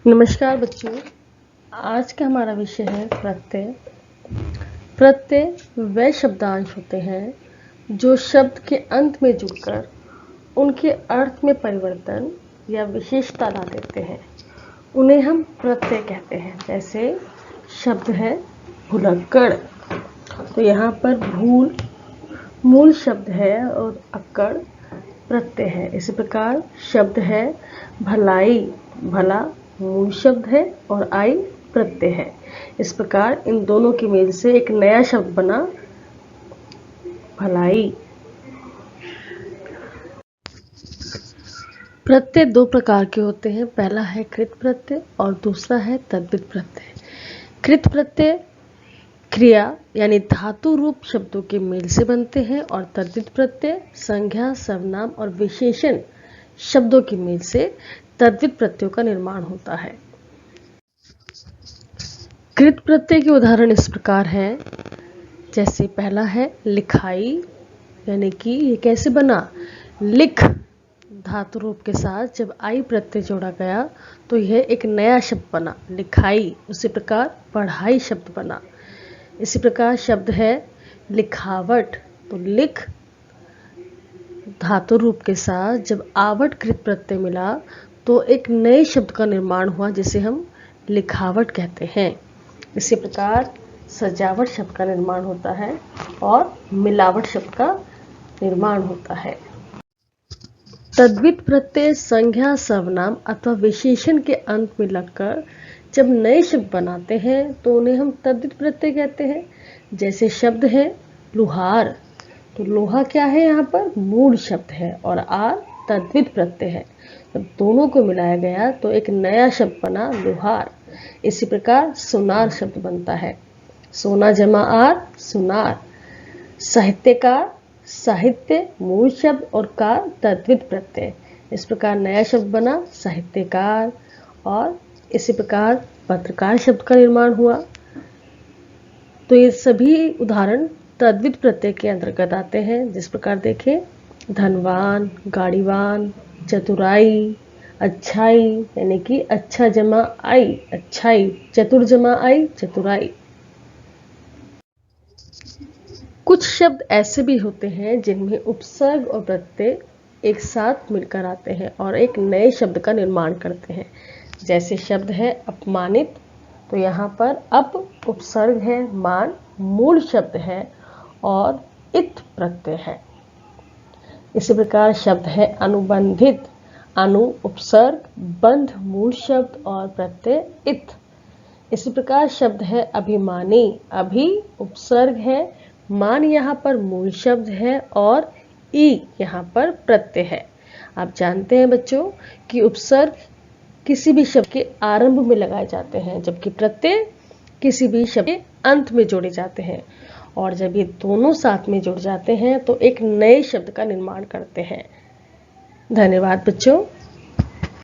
नमस्कार बच्चों, आज का हमारा विषय है प्रत्यय। प्रत्यय वे शब्दांश होते हैं जो शब्द के अंत में जुड़कर उनके अर्थ में परिवर्तन या विशेषता ला देते हैं। उन्हें हम प्रत्यय कहते हैं। जैसे शब्द है भुलक्कड़, तो यहाँ पर भूल मूल शब्द है और अक्कड़ प्रत्यय है। इसी प्रकार शब्द है भलाई, भला मूल शब्द है और आई प्रत्यय है। इस प्रकार इन दोनों के मेल से एक नया शब्द बना भलाई। प्रत्यय दो प्रकार के होते हैं। पहला है कृत प्रत्यय और दूसरा है तद्धित प्रत्यय। कृत प्रत्यय क्रिया यानी धातु रूप शब्दों के मेल से बनते हैं और तद्धित प्रत्यय संज्ञा, सर्वनाम और विशेषण शब्दों के मेल से तद्धित प्रत्ययों का निर्माण होता है। कृत प्रत्यय के उदाहरण इस प्रकार हैं। जैसे पहला है लिखाई, यानी कि ये कैसे बना, लिख धातु रूप के साथ जब आई प्रत्यय जोड़ा गया तो यह एक नया शब्द बना लिखाई। उसी प्रकार पढ़ाई शब्द बना। इसी प्रकार शब्द है लिखावट, तो लिख धातु रूप के साथ जब आवट कृत प्रत्यय मिला तो एक नए शब्द का निर्माण हुआ जिसे हम लिखावट कहते हैं। इसी प्रकार सजावट शब्द का निर्माण होता है और मिलावट शब्द का निर्माण होता है। तद्धित प्रत्यय संज्ञा, सर्वनाम अथवा विशेषण के अंत में लगकर जब नए शब्द बनाते हैं तो उन्हें हम तद्धित प्रत्यय कहते हैं। जैसे शब्द है लुहार, तो लोहा क्या है, यहाँ पर मूल शब्द है और आर तद्धित प्रत्यय है। जब दोनों को मिलाया गया तो एक नया शब्द बना लुहार। इसी प्रकार सुनार शब्द बनता है। सोना जमा आर सुनार। साहित्यकार, साहित्य मूल शब्द और कार तद्धित प्रत्यय। इस प्रकार नया शब्द बना साहित्यकार। और इसी प्रकार पत्रकार शब्द का निर्माण हुआ। तो ये सभी उदाहरण तद्धित प्रत्यय के अंतर्गत आते हैं। जिस प्रकार देखें धनवान, गाड़ीवान, चतुराई, अच्छाई यानी कि अच्छा जमा आई अच्छाई, चतुर जमा आई चतुराई। कुछ शब्द ऐसे भी होते हैं जिनमें उपसर्ग और प्रत्यय एक साथ मिलकर आते हैं और एक नए शब्द का निर्माण करते हैं। जैसे शब्द है अपमानित, तो यहाँ पर अप उपसर्ग है, मान मूल शब्द है और इत प्रत्यय है। इसी प्रकार शब्द है अनुबंधित, अनु उपसर्ग, बंध मूल शब्द और प्रत्यय इत। इसी प्रकार शब्द है अभिमानी, अभि उपसर्ग है, मान यहाँ पर मूल शब्द है और ई यहाँ पर प्रत्यय है। आप जानते हैं बच्चों कि उपसर्ग किसी भी शब्द के आरंभ में लगाए जाते हैं, जबकि प्रत्यय किसी भी शब्द के अंत में जोड़े जाते हैं। और जब ये दोनों साथ में जुड़ जाते हैं तो एक नए शब्द का निर्माण करते हैं। धन्यवाद बच्चों।